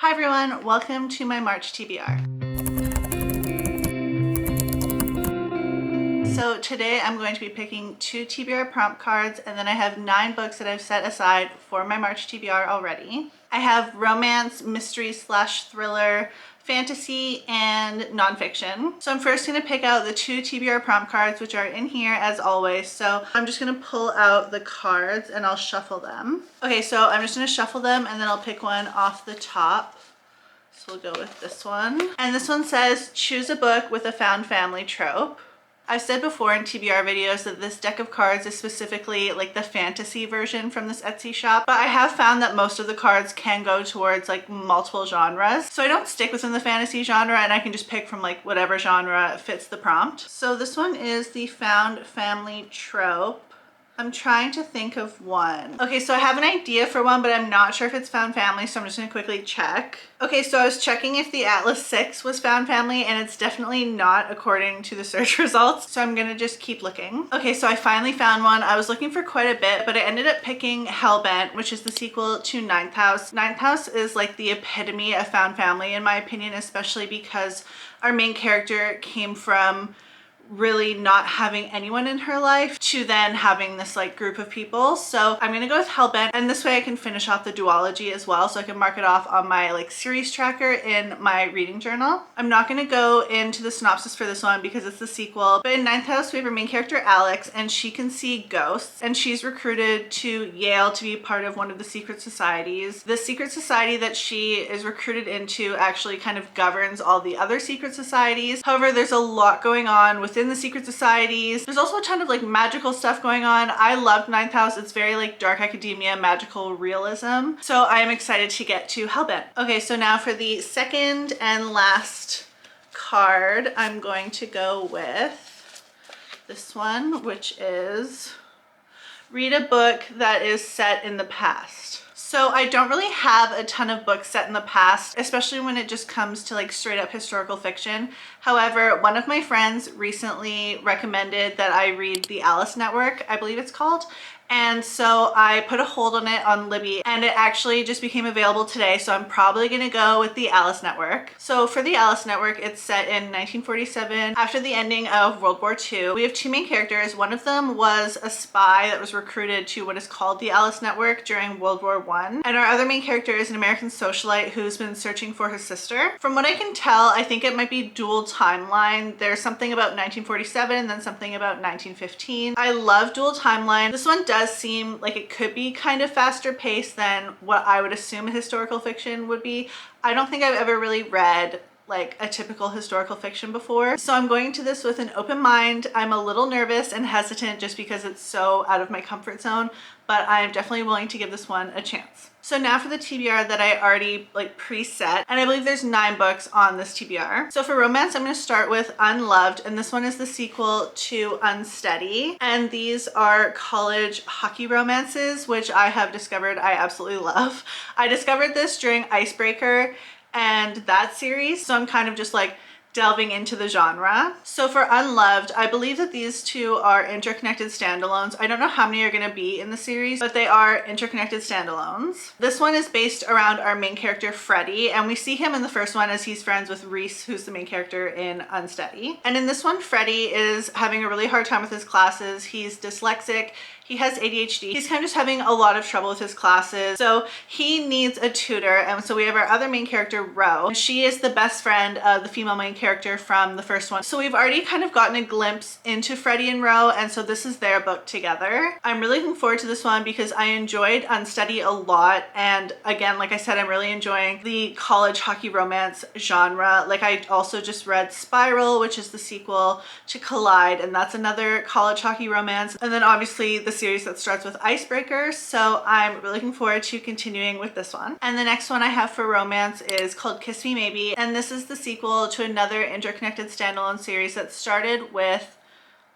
Hi everyone, welcome to my March TBR. So today I'm going to be picking 2 TBR prompt cards, and then I have 9 books that I've set aside for my March TBR already. I have romance, mystery / thriller, fantasy, and nonfiction. So I'm first going to pick out the 2 TBR prompt cards, which are in here as always. So I'm just going to pull out the cards and I'll shuffle them. Okay, so I'm just going to shuffle them and then I'll pick one off the top. So we'll go with this one. And this one says, choose a book with a found family trope. I've said before in TBR videos that this deck of cards is specifically like the fantasy version from this Etsy shop, but I have found that most of the cards can go towards like multiple genres. So I don't stick within the fantasy genre and I can just pick from like whatever genre fits the prompt. So this one is the found family trope. I'm trying to think of one. Okay, so I have an idea for one, but I'm not sure if it's found family, so I'm just gonna quickly check. Okay, so I was checking if the Atlas 6 was found family, and it's definitely not according to the search results, so I'm gonna just keep looking. Okay, so I finally found one. I was looking for quite a bit, but I ended up picking Hellbent, which is the sequel to Ninth House. Ninth House is like the epitome of found family, in my opinion, especially because our main character came from really not having anyone in her life to then having this like group of people. So I'm gonna go with Hellbent, and this way I can finish off the duology as well, so I can mark it off on my like series tracker in my reading journal. I'm not gonna go into the synopsis for this one because it's the sequel, but in Ninth House we have our main character Alex, and she can see ghosts, and she's recruited to Yale to be part of one of the secret societies. The secret society that she is recruited into actually kind of governs all the other secret societies. However, there's a lot going on within the secret societies. There's also a ton of like magical stuff going on. I loved Ninth House. It's very like dark academia, magical realism. So I am excited to get to Hellbent. Okay, so now for the second and last card, I'm going to go with this one, which is read a book that is set in the past. So I don't really have a ton of books set in the past, especially when it just comes to like straight up historical fiction. However, one of my friends recently recommended that I read The Alice Network, I believe it's called. And so I put a hold on it on Libby, and it actually just became available today. So I'm probably gonna go with The Alice Network. So for The Alice Network, it's set in 1947 after the ending of World War II. We have 2 main characters. One of them was a spy that was recruited to what is called The Alice Network during World War I. And our other main character is an American socialite who's been searching for his sister. From what I can tell, I think it might be dual timeline. There's something about 1947 and then something about 1915. I love dual timeline. This one does seem like it could be kind of faster paced than what I would assume a historical fiction would be. I don't think I've ever really read like a typical historical fiction before. So I'm going to this with an open mind. I'm a little nervous and hesitant just because it's so out of my comfort zone, but I'm definitely willing to give this one a chance. So now for the TBR that I already like preset, and I believe there's 9 books on this TBR. So for romance, I'm going to start with Unloved, and this one is the sequel to Unsteady. And these are college hockey romances, which I have discovered I absolutely love. I discovered this during Icebreaker and that series, so I'm kind of just like delving into the genre. So for Unloved, I believe that these 2 are interconnected standalones. I don't know how many are going to be in the series, but they are interconnected standalones. This one is based around our main character Freddie, and we see him in the first one as he's friends with Reese, who's the main character in Unsteady. And in this one, Freddie is having a really hard time with his classes. He's dyslexic. He has ADHD. He's kind of just having a lot of trouble with his classes. So he needs a tutor. And so we have our other main character, Ro. And she is the best friend of the female main character from the first one. So we've already kind of gotten a glimpse into Freddie and Ro. And so this is their book together. I'm really looking forward to this one because I enjoyed Unsteady a lot. And again, like I said, I'm really enjoying the college hockey romance genre. Like I also just read Spiral, which is the sequel to Collide. And that's another college hockey romance. And then obviously the series that starts with Icebreaker, so I'm really looking forward to continuing with this one. And the next one I have for romance is called Kiss Me Maybe, and this is the sequel to another interconnected standalone series that started with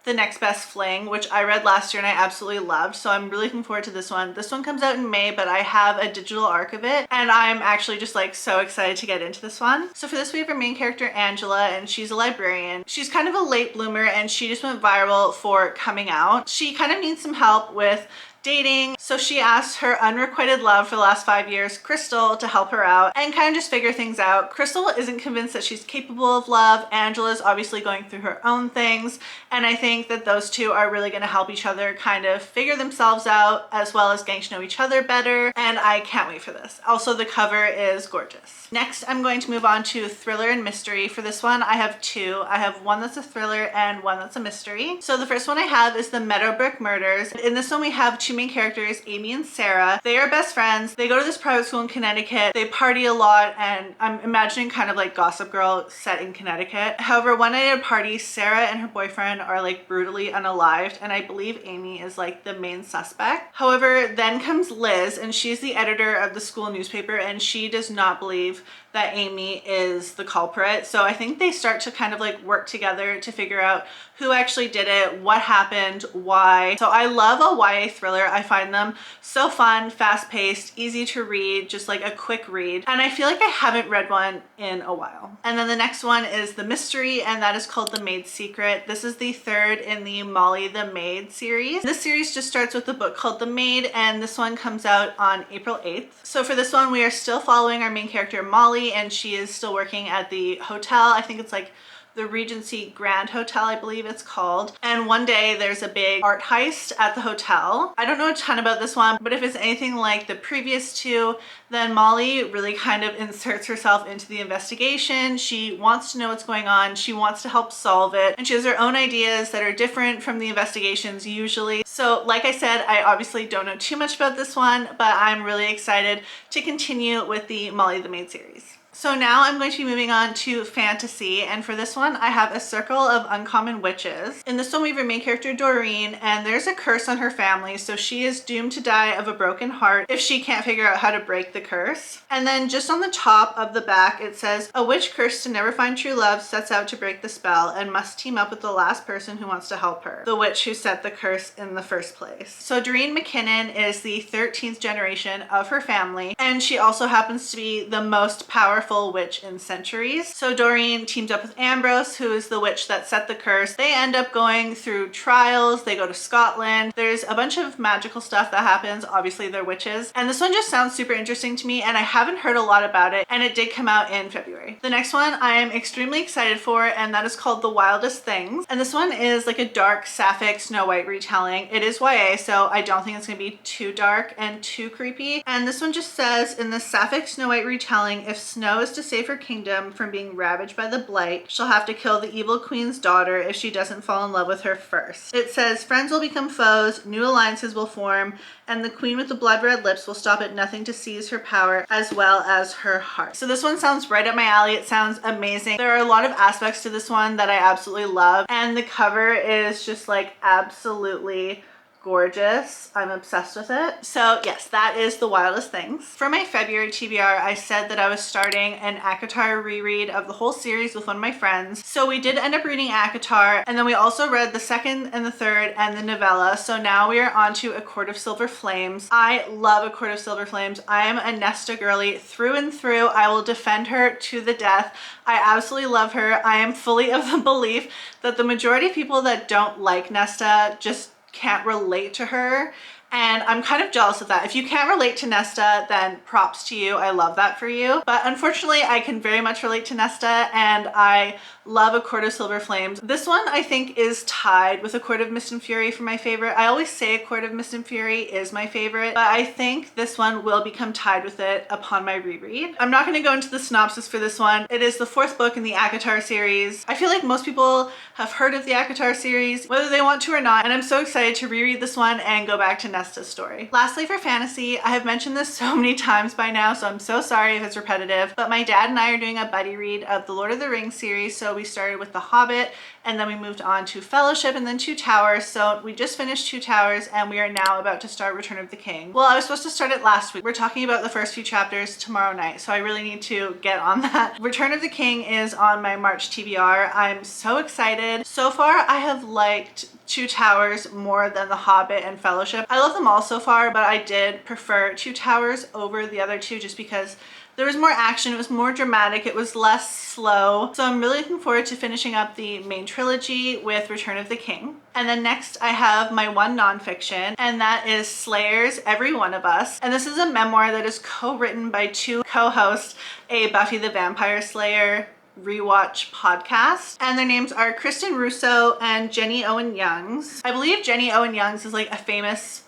The Next Best Fling, which I read last year and I absolutely loved, so I'm really looking forward to this one. This one comes out in May, but I have a digital arc of it, and I'm actually just like so excited to get into this one. So for this we have our main character Angela, and she's a librarian. She's kind of a late bloomer, and she just went viral for coming out. She kind of needs some help with dating. So she asked her unrequited love for the last 5 years, Crystal, to help her out and kind of just figure things out. Crystal isn't convinced that she's capable of love. Angela's obviously going through her own things, and I think that those two are really going to help each other kind of figure themselves out as well as getting to know each other better, and I can't wait for this. Also, the cover is gorgeous. Next, I'm going to move on to thriller and mystery. For this one, I have two. I have one that's a thriller and one that's a mystery. So the first one I have is the Meadowbrook Murders. In this one, we have two main characters, Amy and Sarah. They are best friends. They go to this private school in Connecticut. They party a lot, and I'm imagining kind of like Gossip Girl set in Connecticut. However, one night at a party, Sarah and her boyfriend are like brutally unalived, and I believe Amy is like the main suspect. However, then comes Liz, and she's the editor of the school newspaper, and she does not believe that Amy is the culprit. So I think they start to kind of like work together to figure out who actually did it, what happened, why. So I love a YA thriller. I find them so fun, fast-paced, easy to read, just like a quick read. And I feel like I haven't read one in a while. And then the next one is the mystery, and that is called The Maid's Secret. This is the third in the Molly the Maid series. This series just starts with a book called The Maid, and this one comes out on April 8th. So for this one, we are still following our main character, Molly, and she is still working at the hotel. I think it's like the Regency Grand Hotel, I believe it's called. And one day there's a big art heist at the hotel. I don't know a ton about this one, but if it's anything like the previous two, then Molly really kind of inserts herself into the investigation. She wants to know what's going on. She wants to help solve it. And she has her own ideas that are different from the investigations usually. So like I said, I obviously don't know too much about this one, but I'm really excited to continue with the Molly the Maid series. So now I'm going to be moving on to fantasy, and for this one I have A Circle of Uncommon Witches. In this one we have our main character Doreen, and there's a curse on her family, so she is doomed to die of a broken heart if she can't figure out how to break the curse. And then just on the top of the back it says, a witch cursed to never find true love sets out to break the spell and must team up with the last person who wants to help her, the witch who set the curse in the first place. So Doreen McKinnon is the 13th generation of her family, and she also happens to be the most powerful witch in centuries. So Doreen teams up with Ambrose, who is the witch that set the curse. They end up going through trials. They go to Scotland. There's a bunch of magical stuff that happens. Obviously they're witches. And this one just sounds super interesting to me, and I haven't heard a lot about it, and it did come out in February. The next one I am extremely excited for, and that is called The Wildest Things. And this one is like a dark sapphic Snow White retelling. It is YA, so I don't think it's gonna be too dark and too creepy. And this one just says, in the sapphic Snow White retelling, if Snow is to save her kingdom from being ravaged by the blight, she'll have to kill the evil queen's daughter if she doesn't fall in love with her first. It says friends will become foes, new alliances will form, and the queen with the blood red lips will stop at nothing to seize her power as well as her heart. So this one sounds right up my alley. It sounds amazing. There are a lot of aspects to this one that I absolutely love, and the cover is just like absolutely gorgeous. I'm obsessed with it. So yes, that is The Wildest Things. For my February TBR, I said that I was starting an ACOTAR reread of the whole series with one of my friends. So we did end up reading ACOTAR, and then we also read the second and the third and the novella. So now we are on to A Court of Silver Flames. I love A Court of Silver Flames. I am a Nesta girly through and through. I will defend her to the death. I absolutely love her. I am fully of the belief that the majority of people that don't like Nesta just can't relate to her, and I'm kind of jealous of that. If you can't relate to Nesta, then props to you. I love that for you. But unfortunately, I can very much relate to Nesta, and I love A Court of Silver Flames. This one I think is tied with A Court of Mist and Fury for my favorite. I always say A Court of Mist and Fury is my favorite, but I think this one will become tied with it upon my reread. I'm not going to go into the synopsis for this one. It is the fourth book in the ACOTAR series. I feel like most people have heard of the ACOTAR series, whether they want to or not, and I'm so excited to reread this one and go back to Nesta's story. Lastly, for fantasy, I have mentioned this so many times by now, so I'm so sorry if it's repetitive, but my dad and I are doing a buddy read of the Lord of the Rings series. So we started with The Hobbit, and then we moved on to Fellowship and then Two Towers. So we just finished Two Towers, and we are now about to start Return of the King. Well, I was supposed to start it last week. We're talking about the first few chapters tomorrow night, so I really need to get on that. Return of the King is on my March TBR. I'm so excited. So far, I have liked Two Towers more than The Hobbit and Fellowship. I love them all so far, but I did prefer Two Towers over the other two just because There was more action, it was more dramatic, it was less slow. So I'm really looking forward to finishing up the main trilogy with Return of the King. And then next I have my one nonfiction, and that is Slayer's Every One of Us. And this is a memoir that is co-written by two co-hosts, a Buffy the Vampire Slayer rewatch podcast, and their names are Kristen Russo and Jenny Owen Youngs. I believe Jenny Owen Youngs is like a famous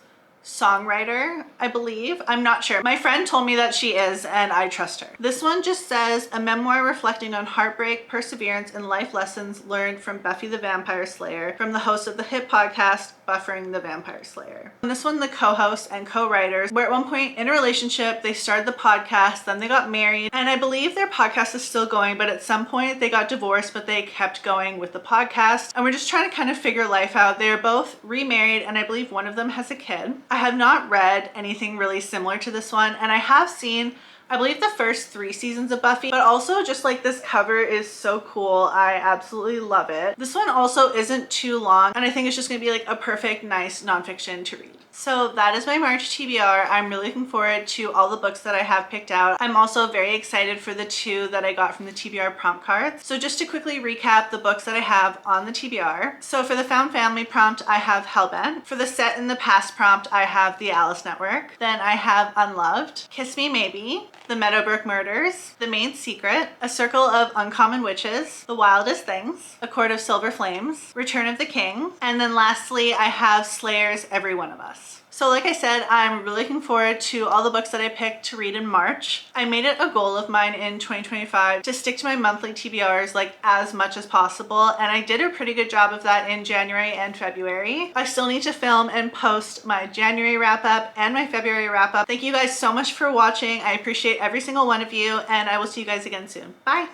songwriter, I believe. I'm not sure. My friend told me that she is, and I trust her. This one just says a memoir reflecting on heartbreak, perseverance, and life lessons learned from Buffy the Vampire Slayer from the host of the hit podcast Buffering the Vampire Slayer. And this one, the co-hosts and co-writers were at one point in a relationship. They started the podcast, then they got married, and I believe their podcast is still going, but at some point they got divorced, but they kept going with the podcast, and we're just trying to kind of figure life out. They're both remarried, and I believe one of them has a kid. I have not read anything really similar to this one, and I have seen, I believe, the first 3 seasons of Buffy, but also just like this cover is so cool. I absolutely love it. This one also isn't too long, and I think it's just gonna be like a perfect, nice nonfiction to read. So that is my March TBR. I'm really looking forward to all the books that I have picked out. I'm also very excited for the 2 that I got from the TBR prompt cards. So just to quickly recap the books that I have on the TBR. So for the Found Family prompt, I have Hellbent. For the Set in the Past prompt, I have The Alice Network. Then I have Unloved, Kiss Me Maybe, The Meadowbrook Murders, The Main Secret, A Circle of Uncommon Witches, The Wildest Things, A Court of Silver Flames, Return of the King, and then lastly I have Slayer's Every One of Us. So like I said, I'm really looking forward to all the books that I picked to read in March. I made it a goal of mine in 2025 to stick to my monthly TBRs like as much as possible, and I did a pretty good job of that in January and February. I still need to film and post my January wrap up and my February wrap up. Thank you guys so much for watching. I appreciate every single one of you, and I will see you guys again soon. Bye!